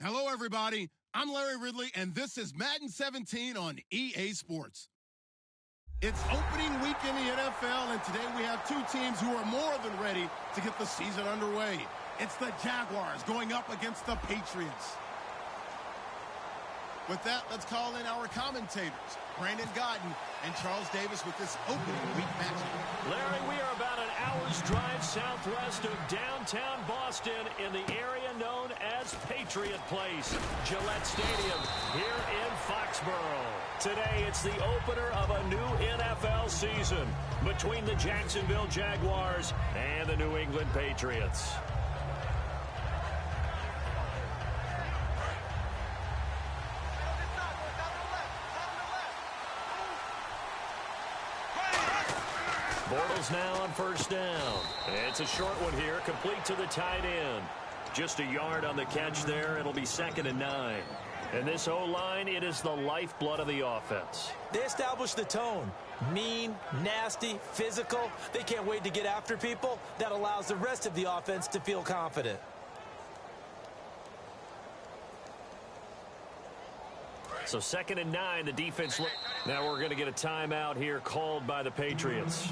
Hello, everybody. I'm Larry Ridley, and this is Madden 17 on EA Sports. It's opening week in the NFL, and today we have two teams who are more than ready to get the season underway. It's the Jaguars going up against the Patriots. With that, let's call in our commentators, Brandon Godden and Charles Davis, with this opening week matchup. Larry, we are about an hour's drive southwest of downtown Boston in the area known as Patriot Place, Gillette Stadium here in Foxborough. Today, it's the opener of a new NFL season between the Jacksonville Jaguars and the New England Patriots. Bortles now on first down. It's a short one here, complete to the tight end. Just a yard on the catch there. It'll be 2nd and 9. And this O-line, it is the lifeblood of the offense. They establish the tone. Mean, nasty, physical. They can't wait to get after people. That allows the rest of the offense to feel confident. So 2nd and 9, the defense. Now we're going to get a timeout here called by the Patriots.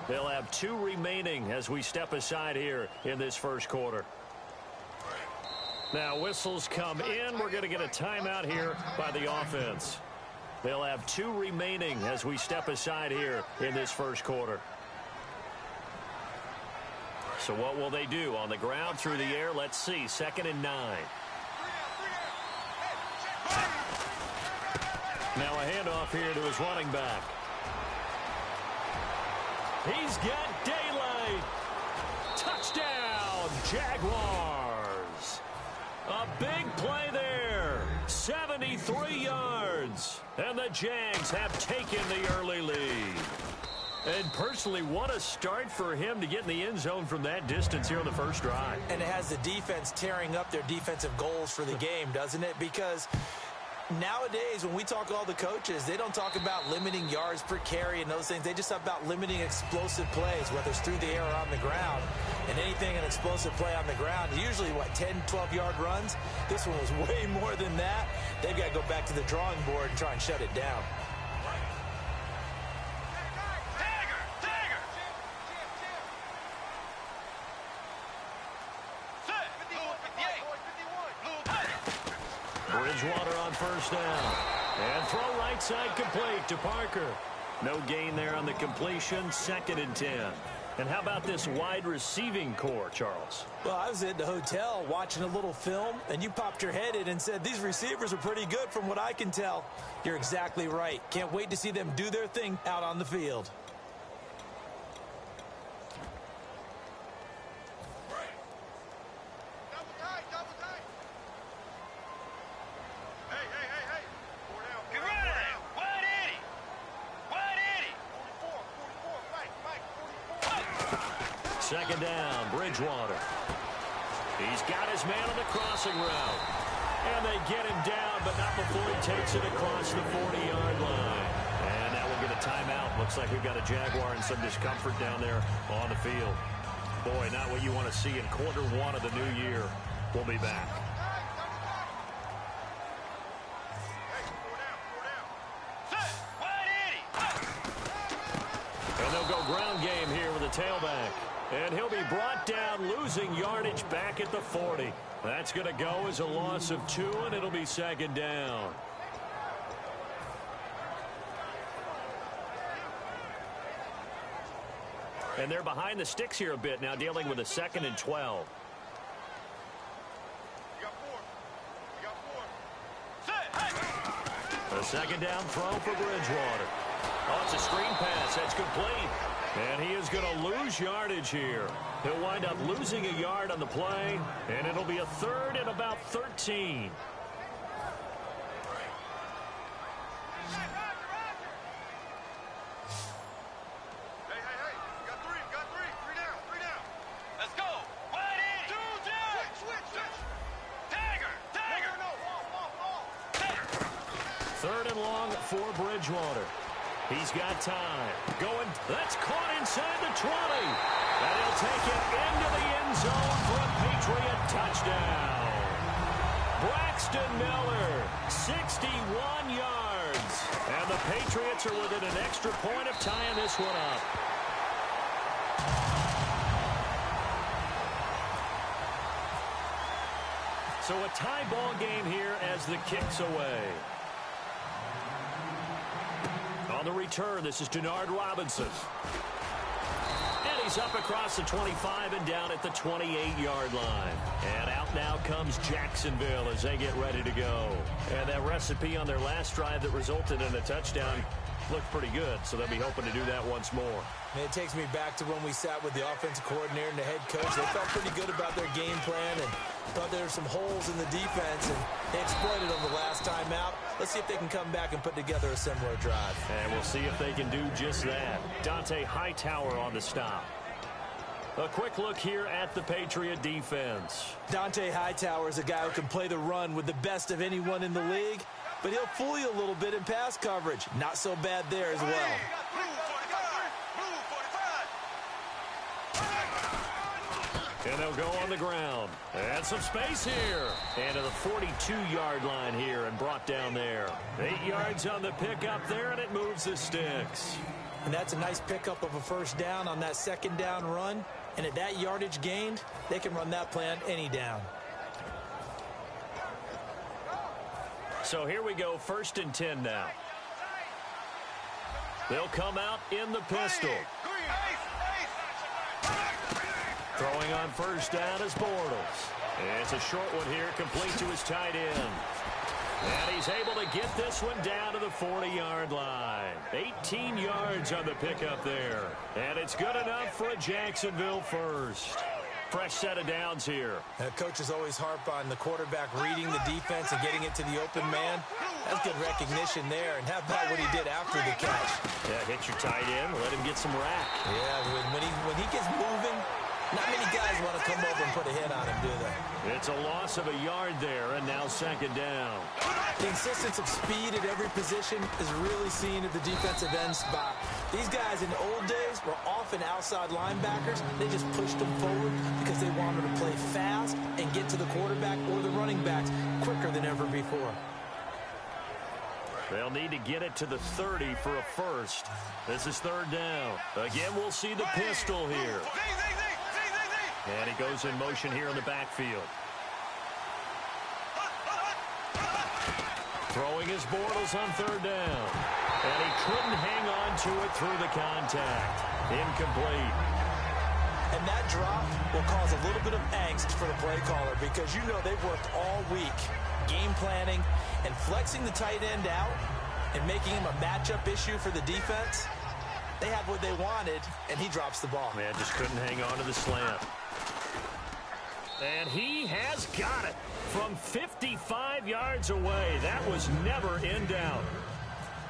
They'll have 2 remaining as we step aside here in this first quarter. Now whistles come in. We're going to get a timeout here by the offense. They'll have 2 remaining as we step aside here in this first quarter. So what will they do? On the ground, through the air? Let's see. 2nd and 9. Now a handoff here to his running back. He's got daylight. Touchdown, Jaguars. A big play there. 73 yards. And the Jags have taken the early lead. And personally, what a start for him to get in the end zone from that distance here on the first drive. And it has the defense tearing up their defensive goals for the game, doesn't it? Because nowadays, when we talk to all the coaches, they don't talk about limiting yards per carry and those things. They just talk about limiting explosive plays, whether it's through the air or on the ground. And anything an explosive play on the ground, usually, 10, 12-yard runs? This one was way more than that. They've got to go back to the drawing board and try and shut it down. Bridgewater on first down. And throw right side complete to Parker. No gain there on the completion. 2nd and 10. And how about this wide receiving core, Charles? Well, I was at the hotel watching a little film, and you popped your head in and said, these receivers are pretty good from what I can tell. You're exactly right. Can't wait to see them do their thing out on the field. Second down, Bridgewater. He's got his man on the crossing route. And they get him down, but not before he takes it across the 40-yard line. And now we'll get a timeout. Looks like we've got a Jaguar and some discomfort down there on the field. Boy, not what you want to see in quarter 1 of the new year. We'll be back. And they'll go ground game here with a tailback. And he'll be brought down, losing yardage back at the 40. That's going to go as a loss of 2, and it'll be 2nd down. And they're behind the sticks here a bit now, dealing with a 2nd and 12. A 2nd down throw for Bridgewater. Oh, it's a screen pass. That's complete. And he is going to lose yardage here. He'll wind up losing a yard on the play, and it'll be a 3rd and about 13. Third and long for Bridgewater. He's got time. Going. That's caught inside the 20. And he'll take it into the end zone for a Patriot touchdown. Braxton Miller, 61 yards. And the Patriots are within an extra point of tying this one up. So a tie ball game here as the kick's away. On the return, this is Denard Robinson. And he's up across the 25 and down at the 28-yard line. And out now comes Jacksonville as they get ready to go. And that recipe on their last drive that resulted in a touchdown looked pretty good, so they'll be hoping to do that once more. And it takes me back to when we sat with the offensive coordinator and the head coach. They felt pretty good about their game plan and thought there were some holes in the defense, and they exploited them the last time out. Let's see if they can come back and put together a similar drive. And we'll see if they can do just that. Dante Hightower on the stop. A quick look here at the Patriot defense. Dante Hightower is a guy who can play the run with the best of anyone in the league, but he'll fool you a little bit in pass coverage. Not so bad there as well. And they'll go on the ground. And some space here. And to the 42-yard line here and brought down there. 8 yards on the pickup there, and it moves the sticks. And that's a nice pickup of a first down on that second down run. And at that yardage gained, they can run that plan any down. So here we go, 1st and 10 now. They'll come out in the pistol. Throwing on first down is Bortles. It's a short one here, complete to his tight end. And he's able to get this one down to the 40-yard line. 18 yards on the pickup there. And it's good enough for a Jacksonville first. Fresh set of downs here. Coaches always harp on the quarterback reading the defense and getting it to the open man. That's good recognition there. And how about what he did after the catch? Yeah, hit your tight end, let him get some rack. Yeah, when he gets moving, not many guys want to come over and put a hit on him, do they? It's a loss of a yard there, and now 2nd down. The insistence of speed at every position is really seen at the defensive end spot. These guys in the old days were often outside linebackers. They just pushed them forward because they wanted to play fast and get to the quarterback or the running backs quicker than ever before. They'll need to get it to the 30 for a first. This is 3rd down. Again, we'll see the pistol here. And he goes in motion here in the backfield. Throwing his Bortles on 3rd down. And he couldn't hang on to it through the contact. Incomplete. And that drop will cause a little bit of angst for the play caller because you know they've worked all week game planning and flexing the tight end out and making him a matchup issue for the defense. They had what they wanted, and he drops the ball. Man, just couldn't hang on to the slant. And he has got it from 55 yards away. That was never in doubt.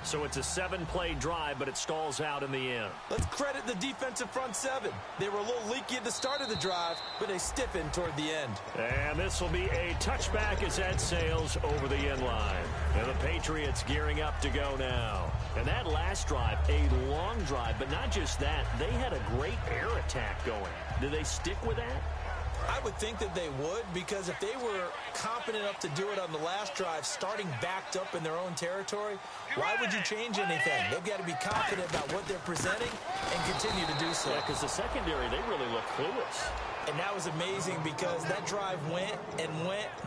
So it's a 7-play drive, but it stalls out in the end. Let's credit the defensive front seven. They were a little leaky at the start of the drive, but they stiffened toward the end. And this will be a touchback as that sails over the end line. And the Patriots gearing up to go now. And that last drive, a long drive, but not just that. They had a great air attack going. Do they stick with that? I would think that they would, because if they were confident enough to do it on the last drive, starting backed up in their own territory, why would you change anything? They've got to be confident about what they're presenting and continue to do so. Yeah, because the secondary, they really look clueless. And that was amazing because that drive went,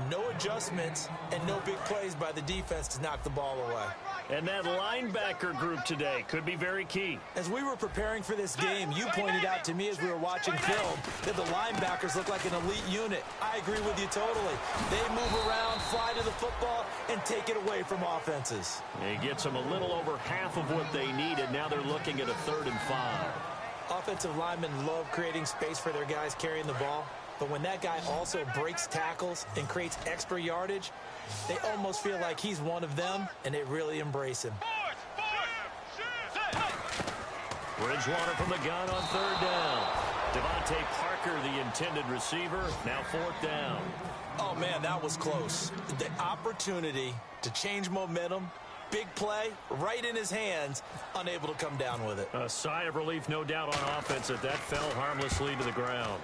no adjustments, and no big plays by the defense to knock the ball away. And that linebacker group today could be very key. As we were preparing for this game, you pointed out to me as we were watching film that the linebackers look like an elite unit. I agree with you totally. They move around, fly to the football, and take it away from offenses. It gets them a little over half of what they needed. Now they're looking at a 3rd and 5. Offensive linemen love creating space for their guys carrying the ball. But when that guy also breaks tackles and creates extra yardage, they almost feel like he's one of them, and they really embrace him. Bridgewater from the gun on 3rd down. Devontae Parker, the intended receiver, now 4th down. Oh, man, that was close. The opportunity to change momentum, big play, right in his hands, unable to come down with it. A sigh of relief, no doubt, on offense that fell harmlessly to the ground.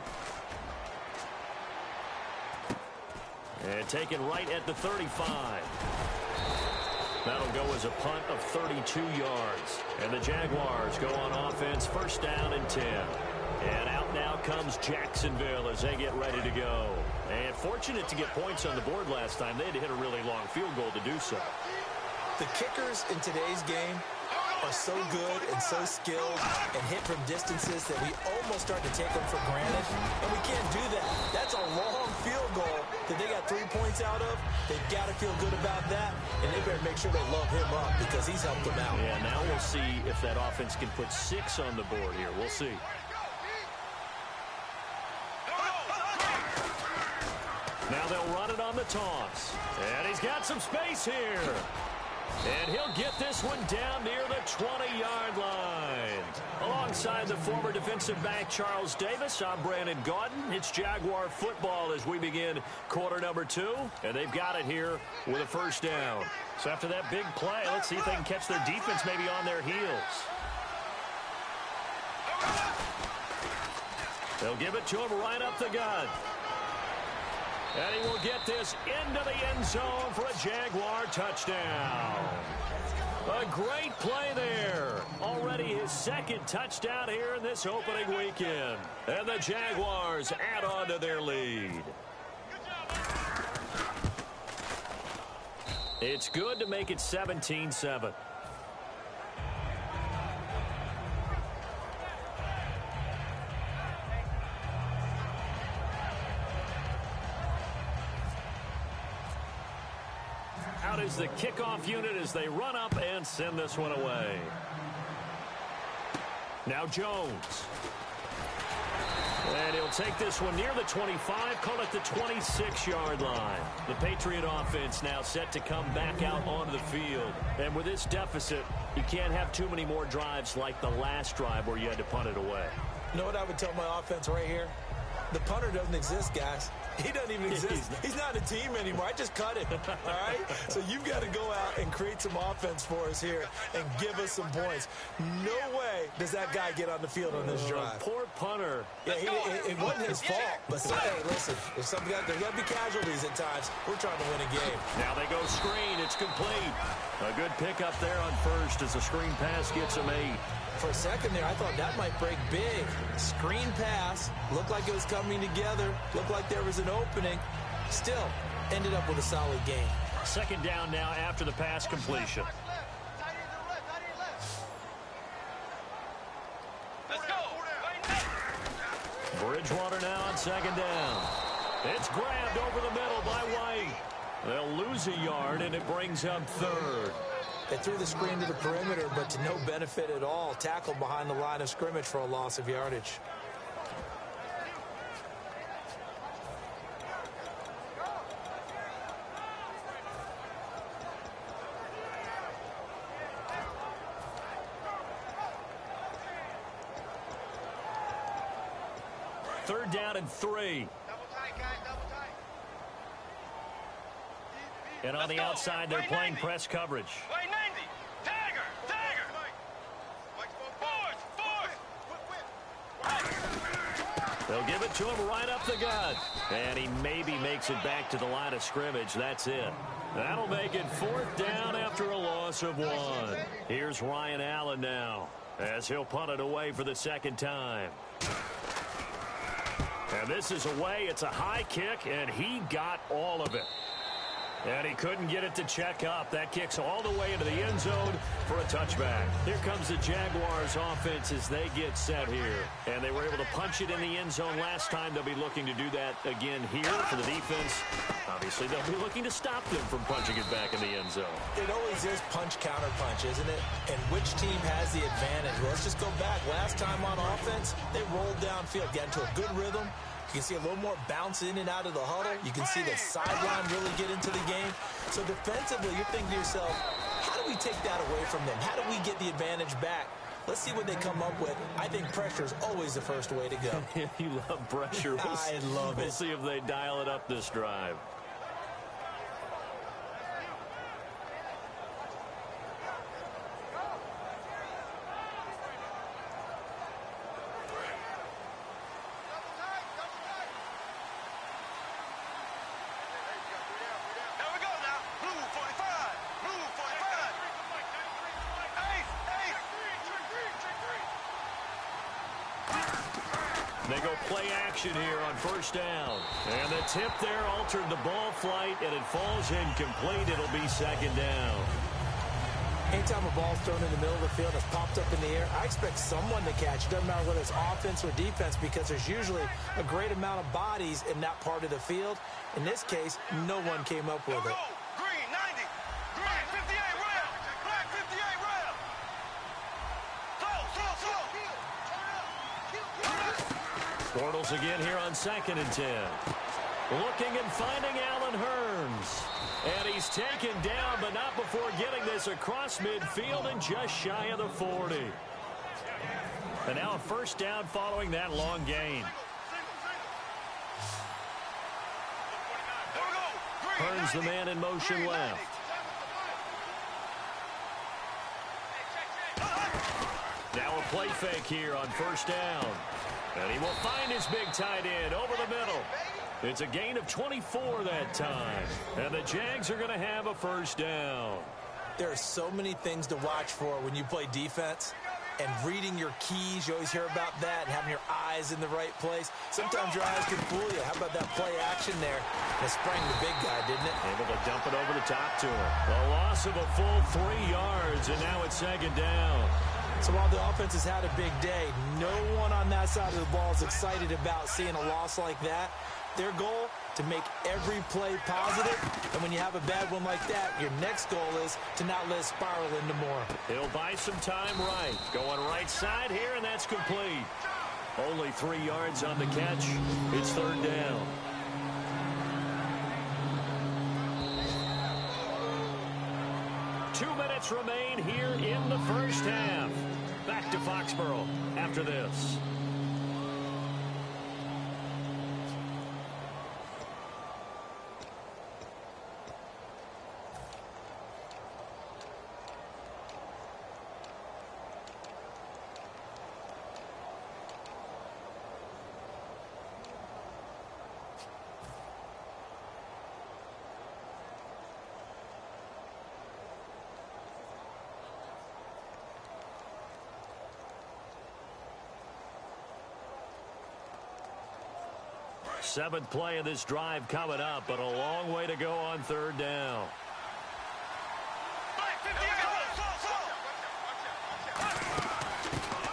And taken right at the 35. That'll go as a punt of 32 yards. And the Jaguars go on offense, first down and 10. And out now comes Jacksonville as they get ready to go. And fortunate to get points on the board last time. They had to hit a really long field goal to do so. The kickers in today's game are so good and so skilled and hit from distances that we almost start to take them for granted, and we can't do that. That's a long field goal that they got 3 points out of. They've got to feel good about that, and they better make sure they love him up because he's helped them out. Yeah, now we'll see if that offense can put 6 on the board here. We'll see. Now they'll run it on the toss, and he's got some space here. And he'll get this one down near the 20-yard line. Alongside the former defensive back Charles Davis, I'm Brandon Gaudin. It's Jaguar football as we begin quarter number 2. And they've got it here with a first down. So after that big play, let's see if they can catch their defense maybe on their heels. They'll give it to him right up the gut. And he will get this into the end zone for a Jaguar touchdown. A great play there. Already his second touchdown here in this opening weekend. And the Jaguars add on to their lead. It's good to make it 17-7. Out is the kickoff unit as they run up and send this one away. Now Jones. And he'll take this one near the 25, call it the 26-yard line. The Patriot offense now set to come back out onto the field. And with this deficit, you can't have too many more drives like the last drive where you had to punt it away. You know what I would tell my offense right here? The punter doesn't exist, guys. He doesn't even exist. He's not a team anymore. I just cut him, all right? So you've got to go out and create some offense for us here and give us some points. No way does that guy get on the field on this drive. Poor punter. Yeah, it wasn't his fault. But, hey, listen, there's got to be casualties at times. We're trying to win a game. Now they go screen. It's complete. A good pickup there on first as the screen pass gets him 8. For a second there, I thought that might break big. Screen pass. Looked like it was coming together. Looked like there was an opening. Still, ended up with a solid game. Second down now after the pass completion. Let's go. Bridgewater now on second down. It's grabbed over the middle by White. They'll lose a yard, and it brings up third. They threw the screen to the perimeter, but to no benefit at all. Tackled behind the line of scrimmage for a loss of yardage. Third down and 3. And on the outside, they're playing press coverage. White 90. Tiger. They'll give it to him right up the gut. And he maybe makes it back to the line of scrimmage. That's it. That'll make it fourth down after a loss of 1. Here's Ryan Allen now as he'll punt it away for the second time. And this is away. It's a high kick, and he got all of it. And he couldn't get it to check up. That kicks all the way into the end zone for a touchback. Here comes the Jaguars offense as they get set here. And they were able to punch it in the end zone last time. They'll be looking to do that again here for the defense. Obviously, they'll be looking to stop them from punching it back in the end zone. It always is punch, counter punch, isn't it? And which team has the advantage? Well, let's just go back. Last time on offense, they rolled downfield, got into a good rhythm. You can see a little more bounce in and out of the huddle. You can see the sideline really get into the game. So defensively, you're thinking to yourself, how do we take that away from them? How do we get the advantage back? Let's see what they come up with. I think pressure is always the first way to go. You love pressure. I love it. We'll see if they dial it up this drive. They go play action here on first down. And the tip there altered the ball flight, and it falls incomplete. It'll be second down. Anytime a ball's thrown in the middle of the field that's popped up in the air, I expect someone to catch. It doesn't matter whether it's offense or defense, because there's usually a great amount of bodies in that part of the field. In this case, no one came up with it. Green, 90. Green, 58, rail. Black, 58, rail. Slow. Bortles again here on 2nd and 10. Looking and finding Allen Hurns. And he's taken down, but not before getting this across midfield and just shy of the 40. And now a first down following that long gain. Hurns the man in motion left. Now a play fake here on first down. And he will find his big tight end over the middle. It's a gain of 24 that time. And the Jags are going to have a first down. There are so many things to watch for when you play defense. And reading your keys, you always hear about that, and having your eyes in the right place. Sometimes your eyes can fool you. How about that play action there? It sprang the big guy, didn't it? Able to dump it over the top to him. A loss of a full 3 yards, and now it's second down. So while the offense has had a big day, no one on that side of the ball is excited about seeing a loss like that. Their goal, to make every play positive. And when you have a bad one like that, your next goal is to not let it spiral into more. He'll buy some time right. Going right side here, and that's complete. Only 3 yards on the catch. It's third down. Two minutes remain here in the first half. Back to Foxborough after this. Seventh play of this drive coming up, but a long way to go on third down.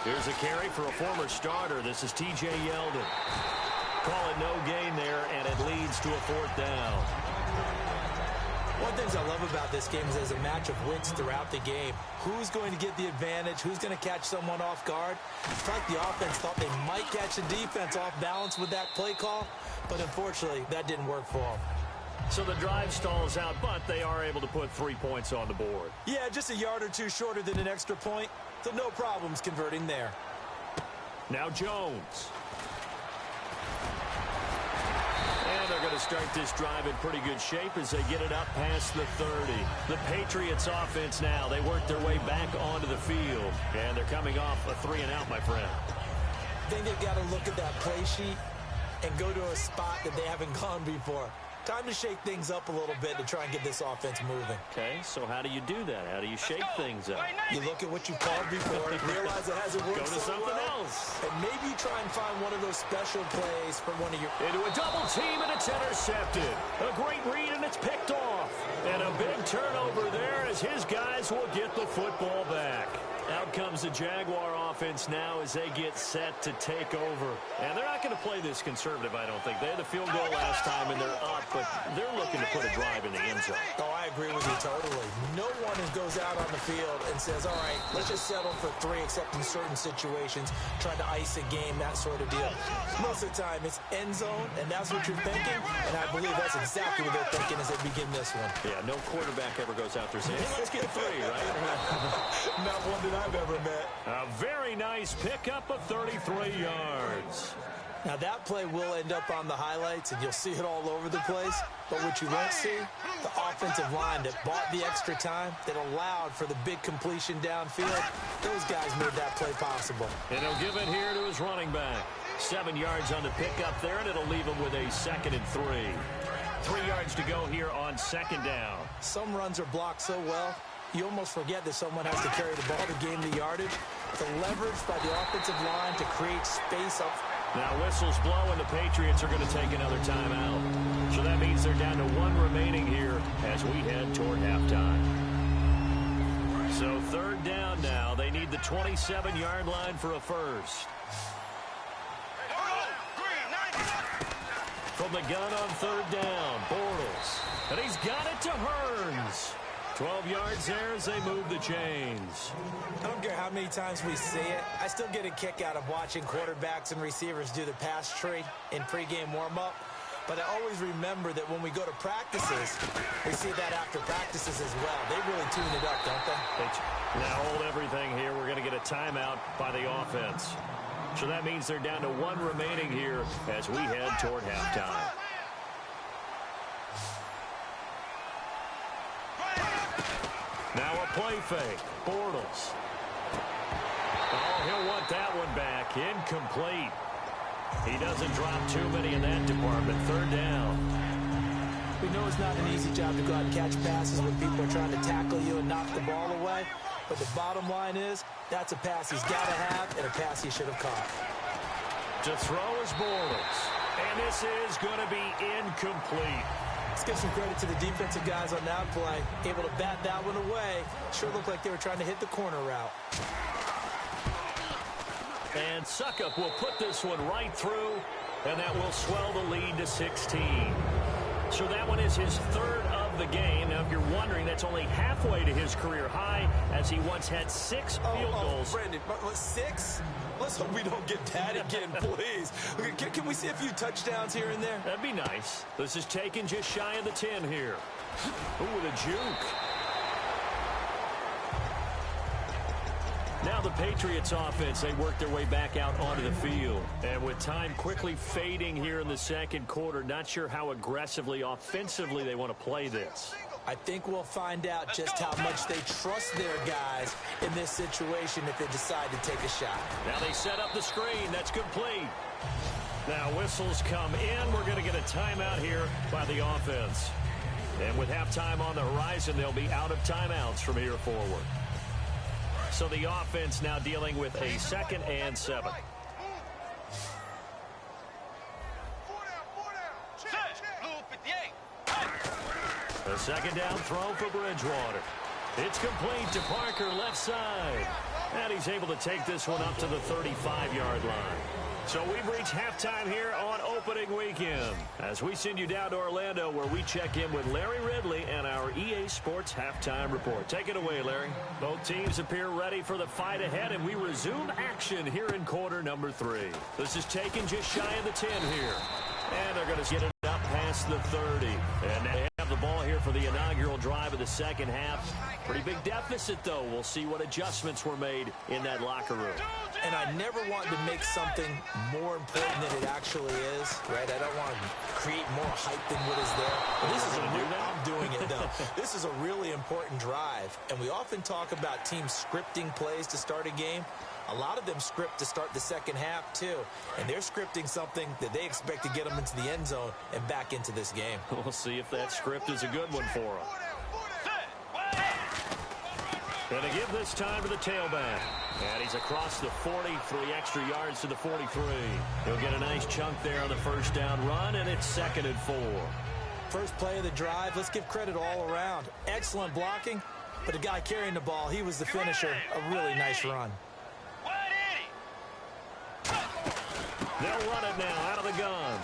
Here's a carry for a former starter. This is T.J. Yeldon. Call it no gain there, and it leads to a fourth down. One of the things I love about this game is there's a match of wits throughout the game. Who's going to get the advantage? Who's going to catch someone off guard? It's like the offense thought they might catch the defense off balance with that play call, but unfortunately, that didn't work for them. So the drive stalls out, but they are able to put 3 points on the board. Yeah, just a yard or two shorter than an extra point, so no problems converting there. Now Jones. And they're going to start this drive in pretty good shape as they get it up past the 30. The Patriots offense now, they work their way back onto the field. And they're coming off a 3-and-out, my friend. I think they've got to look at that play sheet and go to a spot that they haven't gone before. Time to shake things up a little bit to try and get this offense moving. Okay, so how do you do that? How do you shake things up? You look at what you've called before, realize it hasn't worked Go to so something well, else. and maybe try and find one of those special plays from one of your... Into a double team, and it's intercepted. A great read, and it's picked off. And a big turnover there as his guys will get the football back. Out comes the Jaguar offense now as they get set to take over. And they're not going to play this conservative, I don't think. They had the field goal last time, and they're up, but they're looking to put a drive in the end zone. Oh, I agree with you totally. No one goes out on the field and says, all right, let's just settle for 3, except in certain situations, trying to ice a game, that sort of deal. Most of the time, it's end zone, and that's what you're thinking, and I believe that's exactly what they're thinking as they begin this one. Yeah, no quarterback ever goes out there saying, hey, let's get 3, right? Not one that I've ever met. A very nice pickup of 33 yards. Now, that play will end up on the highlights, and you'll see it all over the place. But what you won't see, the offensive line that bought the extra time, that allowed for the big completion downfield, those guys made that play possible. And he'll give it here to his running back. 7 yards on the pickup there, and it'll leave him with a 2nd and 3. 3 yards to go here on second down. Some runs are blocked so well, you almost forget that someone has to carry the ball to gain the yardage. The leverage by the offensive line to create space up Now whistles blow, and the Patriots are going to take another timeout. So that means they're down to one remaining here as we head toward halftime. So third down now. They need the 27-yard line for a first. From the gun on third down, Bortles. And he's got it to Hearns. 12 yards there as they move the chains. I don't care how many times we see it. I still get a kick out of watching quarterbacks and receivers do the pass tree in pregame warm-up. But I always remember that when we go to practices, we see that after practices as well. They really tune it up, don't they? Now hold everything here. We're going to get a timeout by the offense. So that means they're down to one remaining here as we head toward halftime. Now a play fake. Bortles. Oh, he'll want that one back. Incomplete. He doesn't drop too many in that department. Third down. We know it's not an easy job to go out and catch passes when people are trying to tackle you and knock the ball away. But the bottom line is, that's a pass he's got to have and a pass he should have caught. To throw is Bortles. And this is going to be incomplete. Let's give some credit to the defensive guys on that play. Able to bat that one away. Sure looked like they were trying to hit the corner route. And Suckup will put this one right through, and that will swell the lead to 16. So that one is his third of the game. Now, if you're wondering, that's only halfway to his career high, as he once had 6 field goals. Brandon, 6? Let's hope we don't get that again, please. Can we see a few touchdowns here and there? That'd be nice. This is taken just shy of the 10 here. Ooh, with a juke. Now the Patriots offense, they work their way back out onto the field. And with time quickly fading here in the second quarter, not sure how aggressively, offensively they want to play this. I think we'll find out just how much they trust their guys in this situation if they decide to take a shot. Now they set up the screen. That's complete. Now whistles come in. We're going to get a timeout here by the offense. And with halftime on the horizon, they'll be out of timeouts from here forward. So the offense now dealing with a 2nd and 7. A second down throw for Bridgewater. It's complete to Parker, left side. And he's able to take this one up to the 35-yard line. So we've reached halftime here on opening weekend as we send you down to Orlando, where we check in with Larry Ridley and our EA Sports Halftime Report. Take it away, Larry. Both teams appear ready for the fight ahead, and we resume action here in quarter number 3. This is taken just shy of the 10 here. And they're going to get it up past the 30. And they have the ball here for the inaugural drive of the second half. Pretty big deficit, though. We'll see what adjustments were made in that locker room. And I never want to make something more important than it actually is, right? I don't want to create more hype than what is there. But this is I'm doing it, though. This is a really important drive. And we often talk about teams scripting plays to start a game. A lot of them script to start the second half, too. And they're scripting something that they expect to get them into the end zone and back into this game. We'll see if that script is a good one for them. And to give this time to the tailback. And he's across the 40, 3 extra yards to the 43. He'll get a nice chunk there on the first down run, and it's 2nd and 4. First play of the drive, let's give credit all around. Excellent blocking, but the guy carrying the ball, he was the finisher. A really nice run. They'll run it now out of the gun.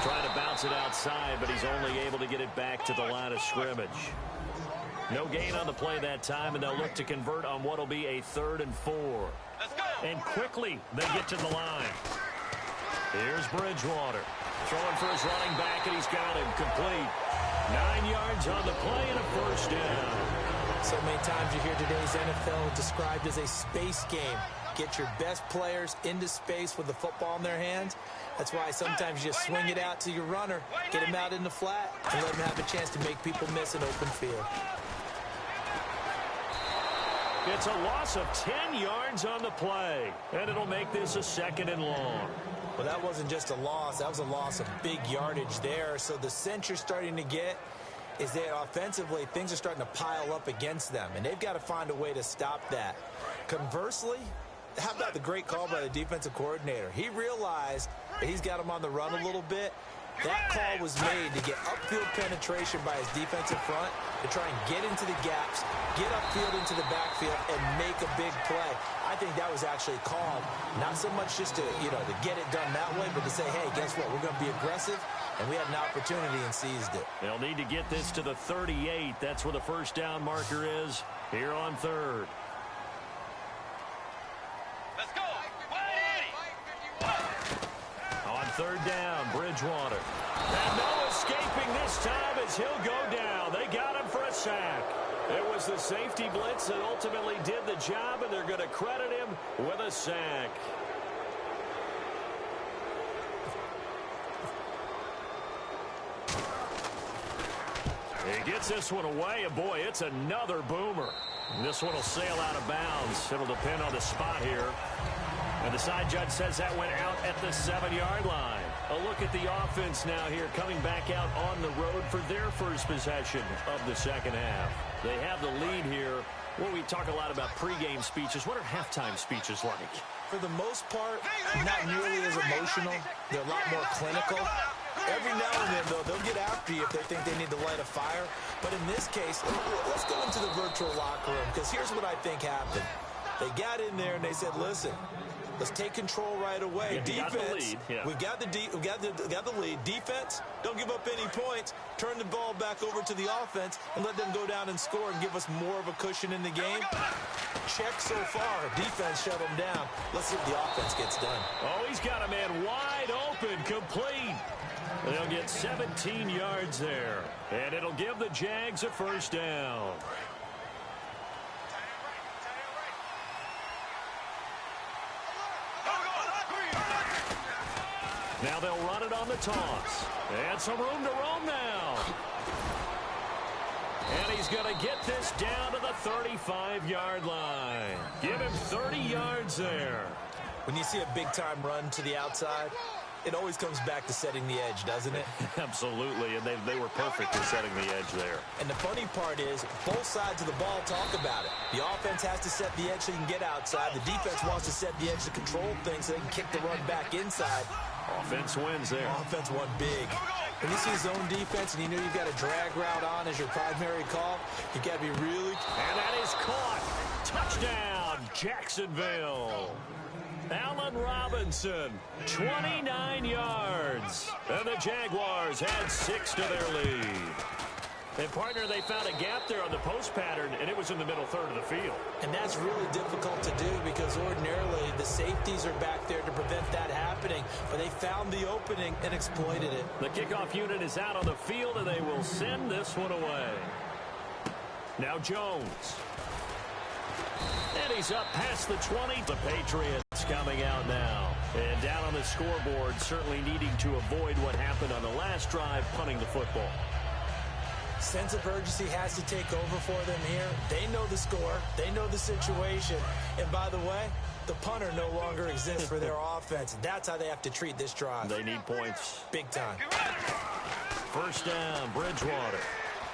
Trying to bounce it outside, but he's only able to get it back to the line of scrimmage. No gain on the play that time, and they'll look to convert on what will be a 3rd and 4. Let's go. And quickly, they get to the line. Here's Bridgewater. Throwing for his running back, and he's got him complete. 9 yards on the play and a first down. So many times you hear today's NFL described as a space game. Get your best players into space with the football in their hands. That's why sometimes you just swing it out to your runner, get him out in the flat, and let him have a chance to make people miss an open field. It's a loss of 10 yards on the play, and it'll make this a 2nd and long. Well, that wasn't just a loss. That was a loss of big yardage there. So the sense you're starting to get is that offensively, things are starting to pile up against them, and they've got to find a way to stop that. Conversely, How about the great call by the defensive coordinator? He realized that he's got him on the run a little bit. That call was made to get upfield penetration by his defensive front to try and get into the gaps, get upfield into the backfield, and make a big play. I think that was actually called, not so much just to, to get it done that way, but to say, hey, guess what? We're going to be aggressive, and we had an opportunity and seized it. They'll need to get this to the 38. That's where the first down marker is here on third. Let's go. 180. On third down, Bridgewater. And no escaping this time as he'll go down. They got him for a sack. It was the safety blitz that ultimately did the job, and they're going to credit him with a sack. He gets this one away, and boy, it's another boomer. And this one will sail out of bounds. It'll depend on the spot here. And the side judge says that went out at the 7-yard line. A look at the offense now here, coming back out on the road for their first possession of the second half. They have the lead here. Well, we talk a lot about pregame speeches. What are halftime speeches like? For the most part, not nearly as emotional. They're a lot more clinical. Every now and then, though, they'll get after you if they think they need to light a fire. But in this case, let's go into the virtual locker room, because here's what I think happened. They got in there and they said, listen, let's take control right away. Defense, we got the lead. Defense, don't give up any points. Turn the ball back over to the offense and let them go down and score and give us more of a cushion in the game. Check so far. Defense shut them down. Let's see if the offense gets done. Oh, he's got a man wide open, complete. They'll get 17 yards there, and it'll give the Jags a first down. Now they'll run it on the toss. And some room to roam now. And he's going to get this down to the 35-yard line. Give him 30 yards there. When you see a big-time run to the outside, it always comes back to setting the edge, doesn't it? Absolutely, and they were perfect in setting the edge there. And the funny part is, both sides of the ball talk about it. The offense has to set the edge so you can get outside. The defense wants to set the edge to control things so they can kick the run back inside. Offense wins there. Offense won big. When you see zone defense and you know you've got a drag route on as your primary call, you've got to be really... And that is caught. Touchdown, Jacksonville. Allen Robinson, 29 yards. And the Jaguars had 6 to their lead. And, partner, they found a gap there on the post pattern, and it was in the middle third of the field. And that's really difficult to do because ordinarily the safeties are back there to prevent that happening. But they found the opening and exploited it. The kickoff unit is out on the field, and they will send this one away. Now Jones. And he's up past the 20. The Patriots coming out now. And down on the scoreboard, certainly needing to avoid what happened on the last drive, punting the football. Sense of urgency has to take over for them here. They know the score. They know the situation. And by the way, the punter no longer exists for their offense. That's how they have to treat this drive. They need points. Big time. First down, Bridgewater.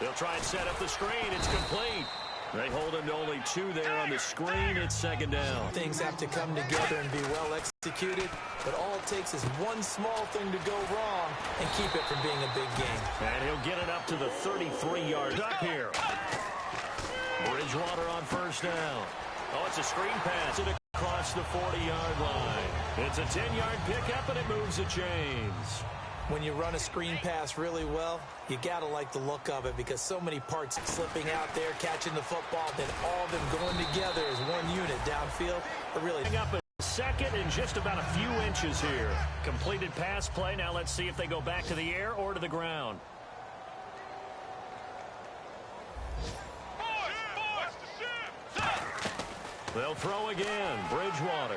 They'll try and set up the screen. It's complete. They hold him to only 2 there on the screen. It's second down. Things have to come together and be well executed, but all it takes is one small thing to go wrong and keep it from being a big game. And he'll get it up to the 33-yard up here. Bridgewater on first down. Oh, it's a screen pass across the 40-yard line. It's a 10-yard pickup, and it moves the chains. When you run a screen pass really well, you got to like the look of it because so many parts slipping out there, catching the football, then all of them going together as one unit downfield. Really up a second and just about a few inches here. Completed pass play. Now let's see if they go back to the air or to the ground. They'll throw again. Bridgewater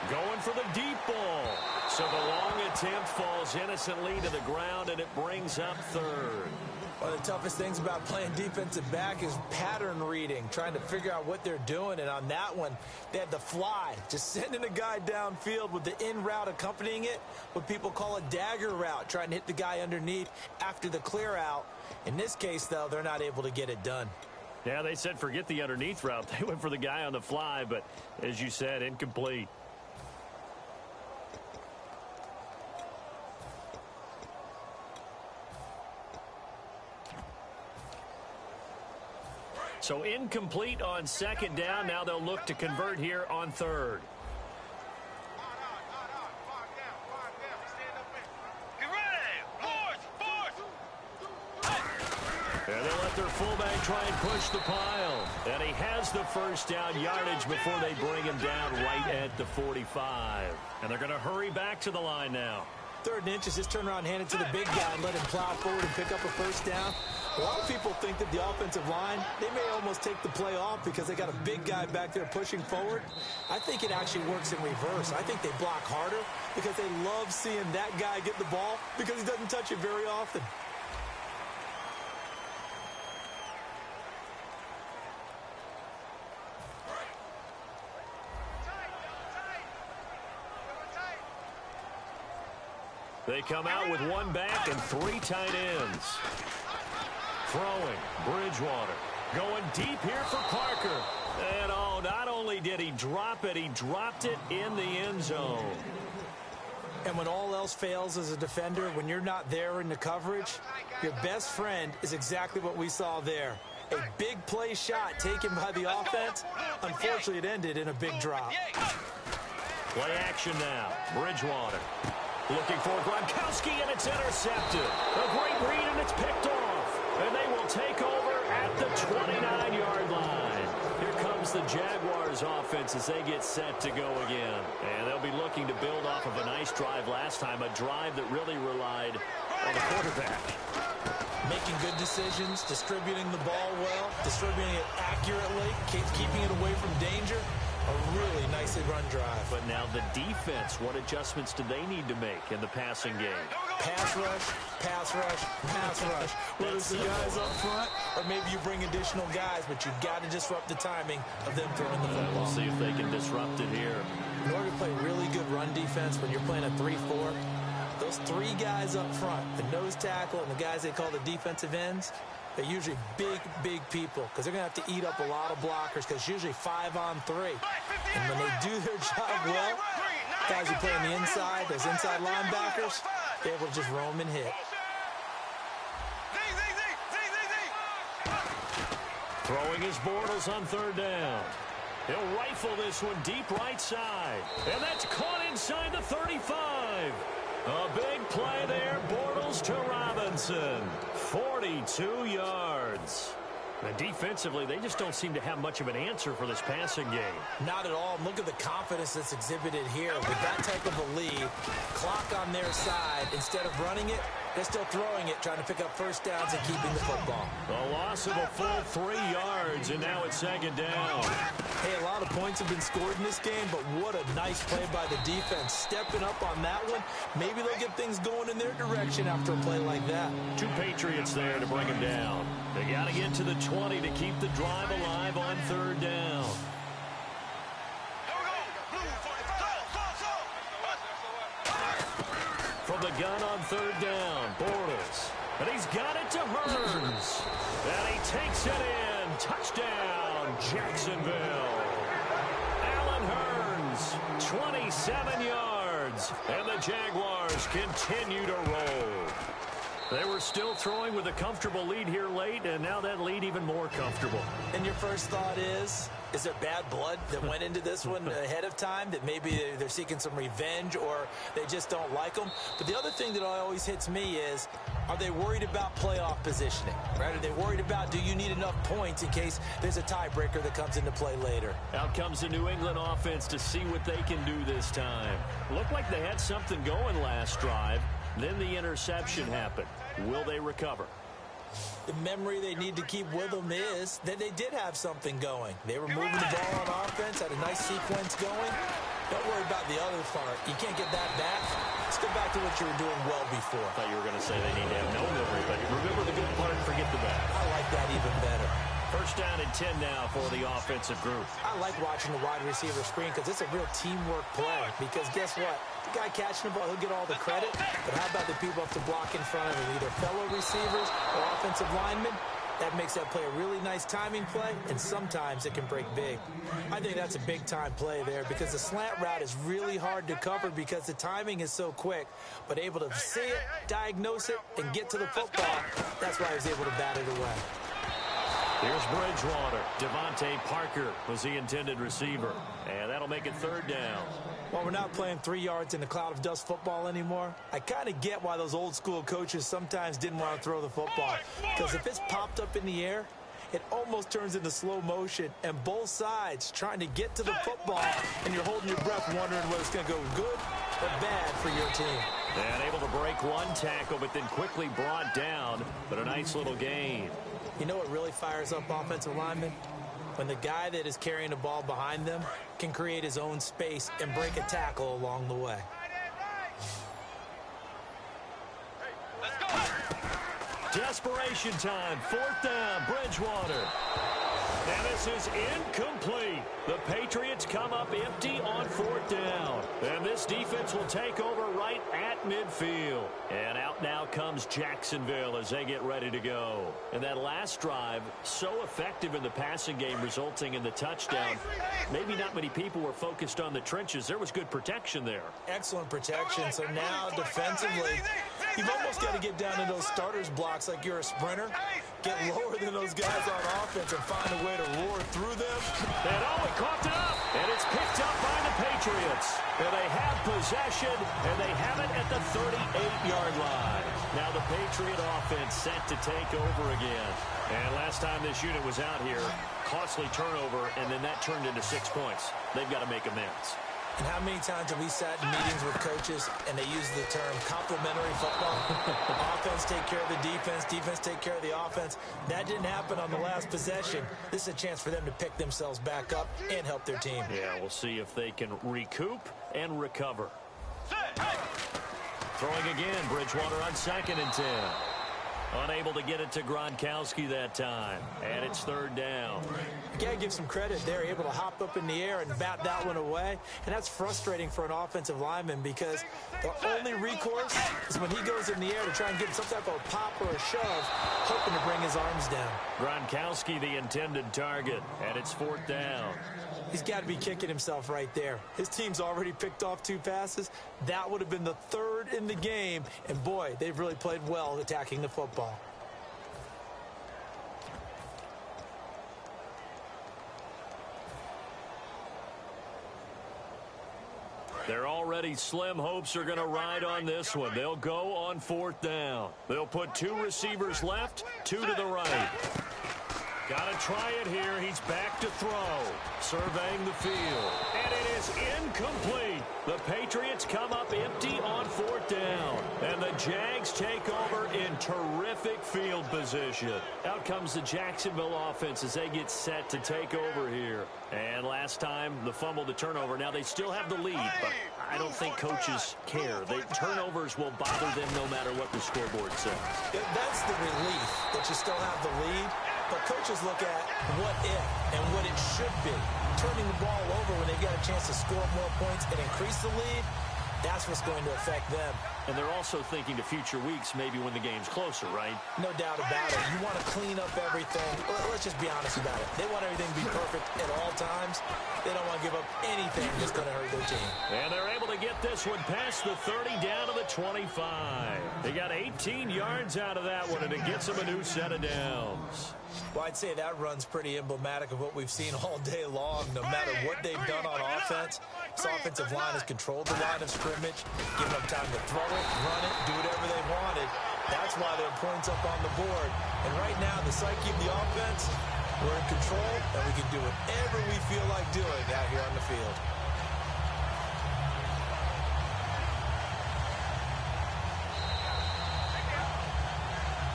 going for the deep ball. So the long attempt falls innocently to the ground, and it brings up third. One of the toughest things about playing defensive back is pattern reading, trying to figure out what they're doing. And on that one, they had the fly, just sending a guy downfield with the in route accompanying it, what people call a dagger route, trying to hit the guy underneath after the clear out. In this case, though, they're not able to get it done. Yeah, they said forget the underneath route. They went for the guy on the fly, but as you said, incomplete. So incomplete on second down. Now they'll look to convert here on third. And they'll let their fullback try and push the pile. And he has the first down yardage before they bring him down right at the 45. And they're going to hurry back to the line now. 3rd and inches, just turn around, hand it to the big guy, and let him plow forward and pick up a first down. A lot of people think that the offensive line, they may almost take the play off because they got a big guy back there pushing forward. I think it actually works in reverse. I think they block harder because they love seeing that guy get the ball because he doesn't touch it very often. They come out with 1 back and 3 tight ends. Throwing, Bridgewater. Going deep here for Parker. And oh, not only did he drop it, he dropped it in the end zone. And when all else fails as a defender, when you're not there in the coverage, your best friend is exactly what we saw there. A big play shot taken by the offense. Unfortunately, it ended in a big drop. Play action now. Bridgewater. Looking for Gronkowski, and it's intercepted. A great read, and it's picked off. And they will take over at the 29-yard line. Here comes the Jaguars offense as they get set to go again. And they'll be looking to build off of a nice drive last time, a drive that really relied on the quarterback. Making good decisions, distributing the ball well, distributing it accurately, keeping it away from danger. A really nicely run drive. But now the defense, what adjustments do they need to make in the passing game? Pass rush, pass rush, pass rush. Whether it's the guys up front or maybe you bring additional guys, but you've got to disrupt the timing of them throwing the football. We'll see if they can disrupt it here. In order to play really good run defense when you're playing a 3-4, those 3 guys up front, the nose tackle and the guys they call the defensive ends, they're usually big, big people because they're going to have to eat up a lot of blockers because it's usually 5-on-3. And when they do their job well, guys who play on the inside, those inside linebackers, they're able to just roam and hit. Throwing his Bortles on 3rd down. He'll rifle this one deep right side. And that's caught inside the 35. A big play there, Bortles to Robinson. 42 yards. And defensively, they just don't seem to have much of an answer for this passing game. Not at all. Look at the confidence that's exhibited here. With that type of a lead, clock on their side, instead of running it, they're still throwing it, trying to pick up first downs and keeping the football. A loss of a full 3 yards, and now it's 2nd down. Hey, a lot of points have been scored in this game, but what a nice play by the defense. Stepping up on that one, maybe they'll get things going in their direction after a play like that. 2 Patriots there to bring him down. They got to get to the 20 to keep the drive alive on 3rd down. From the gun on 3rd down, Bortles. And he's got it to Hurns. And he takes it in. Touchdown, Jacksonville. Allen Hurns, 27 yards. And the Jaguars continue to roll. They were still throwing with a comfortable lead here late, and now that lead even more comfortable. And your first thought is there bad blood that went into this one ahead of time, that maybe they're seeking some revenge or they just don't like them? But the other thing that always hits me is, are they worried about playoff positioning? Right? Are they worried about, do you need enough points in case there's a tiebreaker that comes into play later? Out comes the New England offense to see what they can do this time. Looked like they had something going last drive. Then the interception happened. Will they recover? The memory they need to keep with them is that they did have something going. They were moving the ball on offense, had a nice sequence going. Don't worry about the other part. You can't get that back. Let's go back to what you were doing well before. I thought you were going to say they need to have no memory, but remember the good part and forget the bad. I like that even better. First down and 10 now for the offensive group. I like watching the wide receiver screen because it's a real teamwork play. Because guess what? The guy catching the ball, he'll get all the credit. But how about the people have to block in front of him, either fellow receivers or offensive linemen? That makes that play a really nice timing play, and sometimes it can break big. I think that's a big-time play there because the slant route is really hard to cover because the timing is so quick. But able to see it, diagnose it, and get to the football, that's why he was able to bat it away. Here's Bridgewater. Devontae Parker was the intended receiver. And that'll make it third down. While we're not playing 3 yards in the cloud of dust football anymore, I kind of get why those old school coaches sometimes didn't want to throw the football. Because if it's popped up in the air, it almost turns into slow motion, and both sides trying to get to the football, and you're holding your breath wondering whether it's going to go good or bad for your team. And able to break one tackle, but then quickly brought down, but a nice little gain. You know what really fires up offensive linemen? When the guy that is carrying the ball behind them can create his own space and break a tackle along the way. Desperation time, fourth down, Bridgewater. And this is incomplete. The Patriots come up empty on fourth down. And this defense will take over right at midfield. And out now comes Jacksonville as they get ready to go. And that last drive, so effective in the passing game, resulting in the touchdown. Maybe not many people were focused on the trenches. There was good protection there. Excellent protection. So now defensively, you've almost got to get down to those starters blocks like you're a sprinter. Get lower than those guys on offense and find a way to roar through them. And he coughed it up, and it's picked up by the Patriots. And they have possession, and they have it at the 38-yard line. Now the Patriot offense set to take over again. And last time this unit was out here, costly turnover, and then that turned into 6 points. They've got to make amends. And how many times have we sat in meetings with coaches and they use the term complementary football? Offense take care of the defense, defense take care of the offense. That didn't happen on the last possession. This is a chance for them to pick themselves back up and help their team. Yeah, we'll see if they can recoup and recover. Throwing again, Bridgewater on 2nd and 10. Unable to get it to Gronkowski that time. And it's third down. You got to give some credit. They're able to hop up in the air and bat that one away. And that's frustrating for an offensive lineman because the only recourse is when he goes in the air to try and get some type of pop or a shove, hoping to bring his arms down. Gronkowski the intended target. And it's fourth down. He's got to be kicking himself right there. His team's already picked off 2 passes. That would have been the 3rd in the game. And, boy, they've really played well attacking the football. Their already slim hopes are going to ride on this one. They'll go on fourth down. They'll put 2 receivers left, 2 to the right. Got to try it here. He's back to throw. Surveying the field. And it is incomplete. The Patriots come up empty on fourth down. And the Jags take over in terrific field position. Out comes the Jacksonville offense as they get set to take over here. And last time, the fumble, the turnover. Now they still have the lead, but I don't think coaches care. Turnovers will bother them no matter what the scoreboard says. That's the relief that you still have the lead. But coaches look at what if and what it should be. Turning the ball over when they get a chance to score more points and increase the lead, that's what's going to affect them. And they're also thinking to future weeks, maybe when the game's closer, right? No doubt about it. You want to clean up everything. Let's just be honest about it. They want everything to be perfect at all times. They don't want to give up anything that's going to hurt their team. And they're able to get this one past the 30 down to the 25. They got 18 yards out of that one, and it gets them a new set of downs. Well, I'd say that run's pretty emblematic of what we've seen all day long. No matter what they've done on offense, this offensive line has controlled the line of scrimmage, given them time to throw it, run it, do whatever they wanted. That's why there are points up on the board. And right now, the psyche of the offense, we're in control, and we can do whatever we feel like doing out here on the field.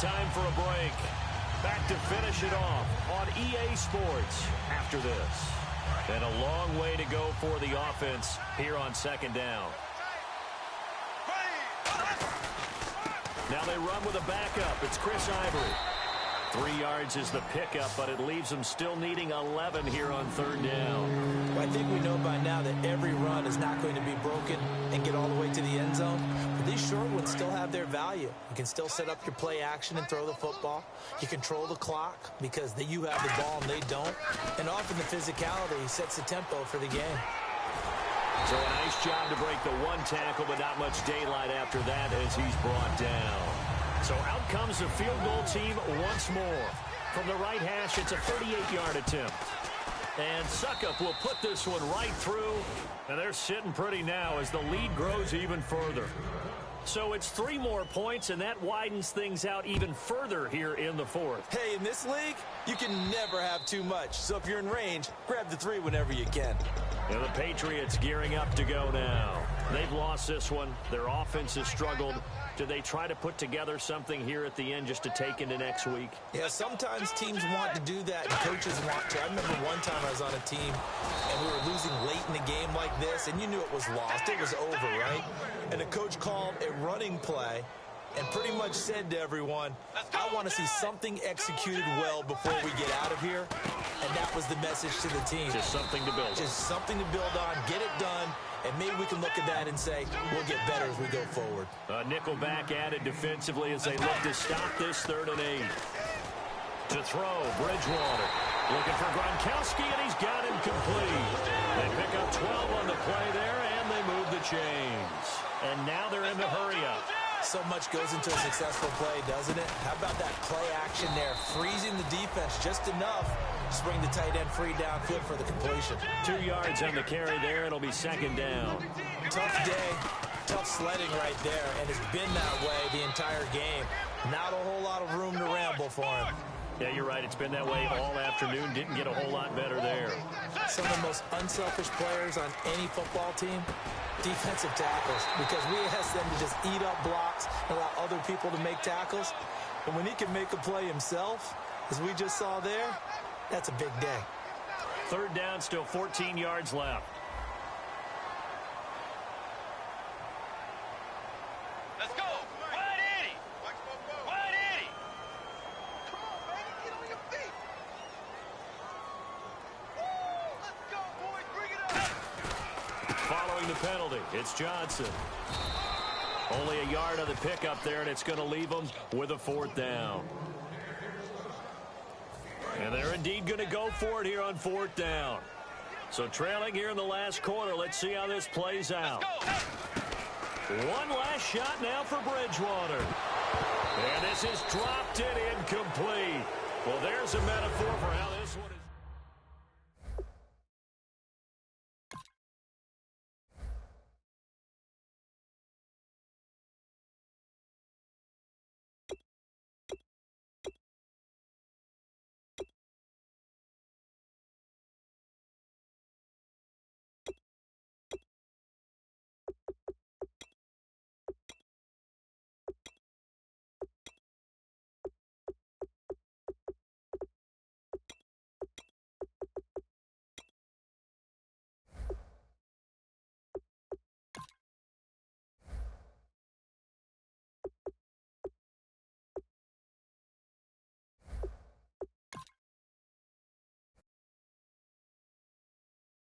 Time for a break. Back to finish it off on EA Sports after this. And a long way to go for the offense here on second down. Now they run with a backup. It's Chris Ivory. 3 yards is the pickup, but it leaves them still needing 11 here on third down. Well, I think we know by now that every run is not going to be broken and get all the way to the end zone. But these short ones still have their value. you. You can still set up your play action and throw the football. You control the clock because you have the ball and they don't. And often the physicality sets the tempo for the game. So a nice job to break the one tackle, but not much daylight after that as he's brought down. So out comes the field goal team once more. From the right hash, it's a 38-yard attempt. And Suckup will put this one right through. And they're sitting pretty now as the lead grows even further. So it's 3 more points, and that widens things out even further here in the fourth. Hey, in this league, you can never have too much. So if you're in range, grab the 3 whenever you can. And the Patriots gearing up to go now. They've lost this one. Their offense has struggled. Do they try to put together something here at the end just to take into next week? Yeah, sometimes teams want to do that, and coaches want to. I remember one time I was on a team, and we were losing late in the game like this, and you knew it was lost. It was over, right? And the coach called a running play and pretty much said to everyone, I want to see something executed well before we get out of here. And that was the message to the team. Just something to build on. Just something to build on, get it done, and maybe we can look at that and say, we'll get better as we go forward. A nickel back added defensively as they look to stop this 3rd and 8. To throw, Bridgewater. Looking for Gronkowski, and he's got him complete. They pick up 12 on the play there, and they move the chains. And now they're in the hurry-up. So much goes into a successful play, doesn't it? How about that play action there? Freezing the defense just enough to bring the tight end free downfield for the completion. 2 yards on the carry there. It'll be 2nd down. Tough day, tough sledding right there, and it's been that way the entire game. Not a whole lot of room to ramble for him. Yeah, you're right. It's been that way all afternoon. Didn't get a whole lot better there. Some of the most unselfish players on any football team, defensive tackles, because we ask them to just eat up blocks and allow other people to make tackles. And when he can make a play himself, as we just saw there, that's a big day. 3rd down, still 14 yards left. Let's go. Wide Eddie. Wide Eddie. Come on, baby. Get on your feet. Woo! Let's go, boys. Bring it up. Following the penalty, it's Johnson. Only a yard on the pickup there, and it's going to leave them with a 4th down. And they're indeed going to go for it here on 4th down. So trailing here in the last quarter. Let's see how this plays out. One last shot now for Bridgewater. And this is dropped in incomplete. Well, there's a metaphor for how this one is.